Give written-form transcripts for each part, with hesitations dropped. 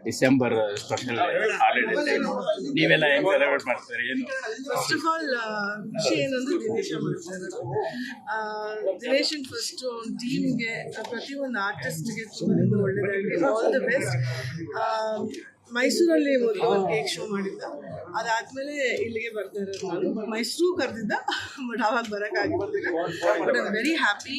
December special holiday time ನೀವೆಲ್ಲ ಹೆಂಗ್ celebrate ಮಾಡ್ತಾರೆ ಏನು? ಫಸ್ಟ್ ಆಫ್ ಆಲ್ ವಿಷಯ ಏನಂದ್ರೆ ದಿನೇಶ ಮಾಡ್ತಾರೆ. ದಿನೇಶನ್ ಫಸ್ಟ್ ಟೀಮ್ಗೆ ಪ್ರತಿಯೊಂದು ಆರ್ಟಿಸ್ಟ್ಗೆ ತುಂಬ ಒಳ್ಳೆಯದಾಗಿ ಆಲ್ ದ ಬೆಸ್ಟ್. ಮೈಸೂರಲ್ಲಿ ಮೊದಲು ಒಂದು ಕೇಕ್ ಶೋ ಮಾಡಿದ್ದ, ಅದಾದಮೇಲೆ ಇಲ್ಲಿಗೆ ಬರ್ತಾ ಇರೋದು. ನಾನು ಮೈಸೂರು ಕರೆದಿದ್ದ, ಬಟ್ ಆವಾಗ ಬರೋಕ್ಕಾಗಿಲ್ಲ. But I am very happy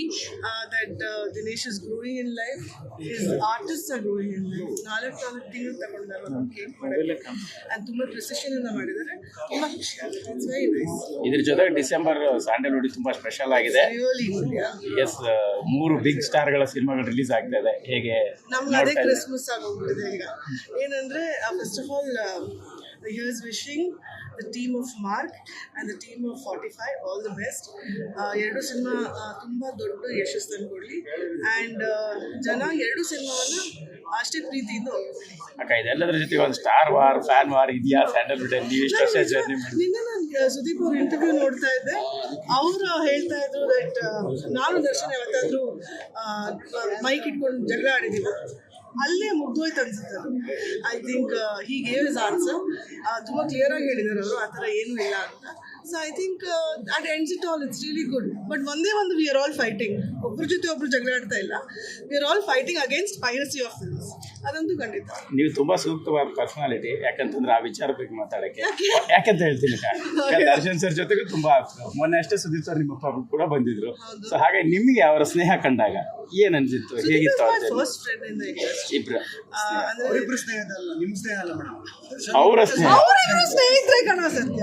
that Dinesh is growing in life, his artist are growing in life. 4 ತಿಂಗಳು ತಗೊಂಡಿದ್ದಾರೆ ಒಂದು ಕೇಕ್ ಮಾಡೋಕ್ಕೆ, ಅದು ತುಂಬ ಪ್ರಿಸಿಷನಿಂದ ಮಾಡಿದ್ದಾರೆ. ತುಂಬ ಖುಷಿ ಆಗುತ್ತೆ. It's very nice. ಇದ್ರ ಜೊತೆಗೆ ಡಿಸೆಂಬರ್ ಸ್ಯಾಂಡಲ್ವುಡ್ ತುಂಬಾ ಸ್ಪೆಷಲ್ ಆಗಿದೆ. ಎಸ್, 3 ಬಿಗ್ ಸ್ಟಾರ್ಗಳ ಸಿನಿಮಾಗಳು ರಿಲೀಸ್ ಆಗ್ತಾ ಇದೆ. ಹೇಗೆ ನಮ್ಗೆ ಅದೇ ಕ್ರಿಸ್ಮಸ್ ಆಗೋಗ್ಬಿಟ್ಟಿದೆ ಈಗ. ಏನಂದರೆ first of all here's wishing the team of Mark and the team of 45 all the best. ಎರಡು ಸಿನಿಮಾ ತುಂಬ ದೊಡ್ಡ ಯಶಸ್ಸು ತಂದುಕೊಡ್ಲಿ ಆ್ಯಂಡ್ ಜನ ಎರಡು ಸಿನಿಮಾವನ್ನು ಅಷ್ಟೇ ಪ್ರೀತಿಯಿಂದ ಹೋಗ್ತೀವಿ. ಅಕ್ಕ, ಇದೆಲ್ಲದ್ರ ಜೊತೆಗೆ ಒಂದು ಸ್ಟಾರ್ ವಾರ್, ಫ್ಯಾನ್ ವಾರ್ ಇದೆಯಾ ಸ್ಯಾಂಡಲ್ವುಡ್ ಅಲ್ಲಿ? ನೀವು ಇಷ್ಟು ವರ್ಷ ಜರ್ನಿ ಮಾಡಿ. ನಿನ್ನೆ ನಾನು ಸುದೀಪ್ ಅವ್ರ ಇಂಟರ್ವ್ಯೂ ನೋಡ್ತಾ ಇದ್ದೆ. ಅವರು ಹೇಳ್ತಾ ಇದ್ರು ದಟ್ ನಾನು ದರ್ಶನ್ ಯಾವತ್ತಾದರೂ ಮೈಕ್ ಇಟ್ಕೊಂಡು ಜಗಳ ಆಡಿದ್ದೀವಿ, ಅಲ್ಲೇ ಮುಗ್ದೋಯ್ತು ಅನ್ಸುತ್ತೆ. I think he gave is answer. ತುಂಬ ಕ್ಲಿಯರಾಗಿ ಹೇಳಿದ್ದಾರೆ ಅವರು, ಆ ಥರ ಏನೂ ಇಲ್ಲ ಅಂತ. So I think at ends it all it's really good. But ಒಂದೇ ಒಂದು ವಿ ಆರ್ ಆಲ್ ಫೈಟಿಂಗ್, ಒಬ್ಬರ ಜೊತೆ ಒಬ್ರು ಜಗಳ ಆಡ್ತಾ ಇಲ್ಲ. We are all fighting against piracy of films, ಅದಂತೂ ಖಂಡಿತ. ನೀವು ತುಂಬಾ ಸೂಕ್ತವಾದ ಪರ್ಸನಾಲಿಟಿ, ಯಾಕಂತಂದ್ರೆ ಆ ವಿಚಾರ ಬಗ್ಗೆ ಮಾತಾಡಕ್ಕೆ. ಯಾಕಂತ ಹೇಳ್ತೀನಿ, ದರ್ಶನ್ ಸರ್ ಜೊತೆಗೂ ತುಂಬಾ ಮೊನ್ನೆ ಅಷ್ಟೇ ಸುದೀಪ್ ಸರ್ ನಿಮ್ಮ ಪಾಪ ಕೂಡ ಬಂದಿದ್ರು. ಸೊ ಹಾಗೆ ನಿಮಗೆ ಅವರ ಸ್ನೇಹ ಕಂಡಾಗ ಏನ್ ಅನ್ಸಿತ್ತು, ಹೇಗಿತ್ತು? First friend in the industry. ಇಬ್ರು ಸ್ನೇಹಿತರಲ್ಲ, ನಿಮ್ಮ ಸ್ನೇಹ ಅಲ್ಲ ಮೇಡಮ್, ಅವರ ಸ್ನೇಹ. ಅವರಿಬ್ರು ಸ್ನೇಹಿತರೆ ಕಣ ಸತ್ಯ.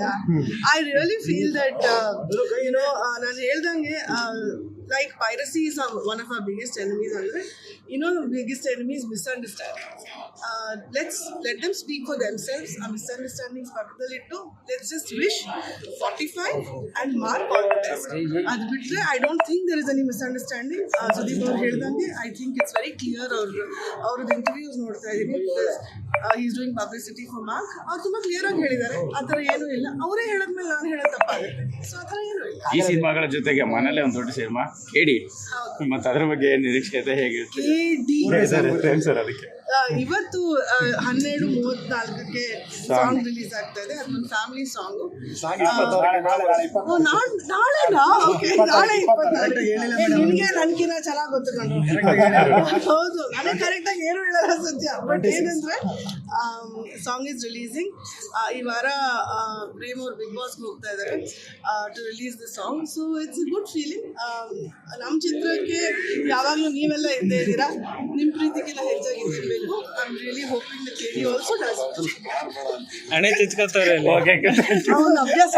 ಐ ರಿಯಲಿ ಫೀಲ್ ದಟ್ ನಾನು ಹೇಳ್ದಂಗೆ like piracy is one of our biggest enemies. Biggest enemy is misunderstanding. Let them speak for themselves. Our misunderstandings pakadalittu, let's just wish 45 and Mark all the best. Adu bitre I don't think there is any misunderstanding. Sudeep avaru ಹೇಳಿದಂಗೆ I think it's very clear. ಅವ್ರದ್ದು interviews ನೋಡ್ತಾ ಇದ್ದೀನಿ. He is doing publicity for Mark. ಅವ್ರು ತುಂಬ clear ಆಗಿ ಹೇಳಿದ್ದಾರೆ, ಆ ಥರ ಏನೂ ಇಲ್ಲ. ಅವರೇ ಹೇಳಿದ್ಮೇಲೆ ನಾನು ಹೇಳೋದು ತಪ್ಪಾಗುತ್ತೆ. ಸೊ ಆ ಥರ ಏನೂ ಇಲ್ಲ. ಈ ಸಿನಿಮಾಗಳ ಜೊತೆಗೆ ಮನೇಲೆ ಒಂದು ದೊಡ್ಡ ಸಿನಿಮಾ ಕೇಡಿ, ಮತ್ತೆ ಅದ್ರ ಬಗ್ಗೆ ನಿರೀಕ್ಷೆ ಇದೆ, ಹೇಗೆ ಸರ್? ಅದಕ್ಕೆ ಇವತ್ತು 12:34ಕ್ಕೆ ಸಾಂಗ್ ರಿಲೀಸ್ ಆಗ್ತಾ ಇದೆ. ಅದೊಂದು ಫ್ಯಾಮಿಲಿ ಸಾಂಗು. ನಾಳೆನಾ? ಓಕೆ, ನಾಳೆ 24. ನಿನಗೆ ನನ್ಕಿನ ಚೆನ್ನಾಗಿ ಗೊತ್ತುಕೊಂಡು. ಹೌದು, ನನಗೆ ಕರೆಕ್ಟಾಗಿ ಏನು ಹೇಳಲ್ಲ ಸತ್ಯ. ಬಟ್ ಏನಂದ್ರೆ ಸಾಂಗ್ ಇಸ್ ರಿಲೀಸಿಂಗ್ ಈ ವಾರ. ಪ್ರೇಮ್ ಅವ್ರು ಬಿಗ್ ಬಾಸ್ಗೆ ಹೋಗ್ತಾ ಇದ್ದಾರೆ to release the song. So it's a good feeling. ನಮ್ಮ ಚಿತ್ರಕ್ಕೆ ಯಾವಾಗಲೂ ನೀವೆಲ್ಲ ಇದ್ದೇ ಇದ್ದೀರಾ. ನಿಮ್ಮ ಪ್ರೀತಿಗೆಲ್ಲ ಹೆಚ್ಚಾಗಿದ್ದೀವಿ. I'm really hoping that KD also does. ಅಣೆ ಚಿಚ್ಕೊತಾರೆ. ಓಕೆ, ಅವನ ಅಭ್ಯಾಸ.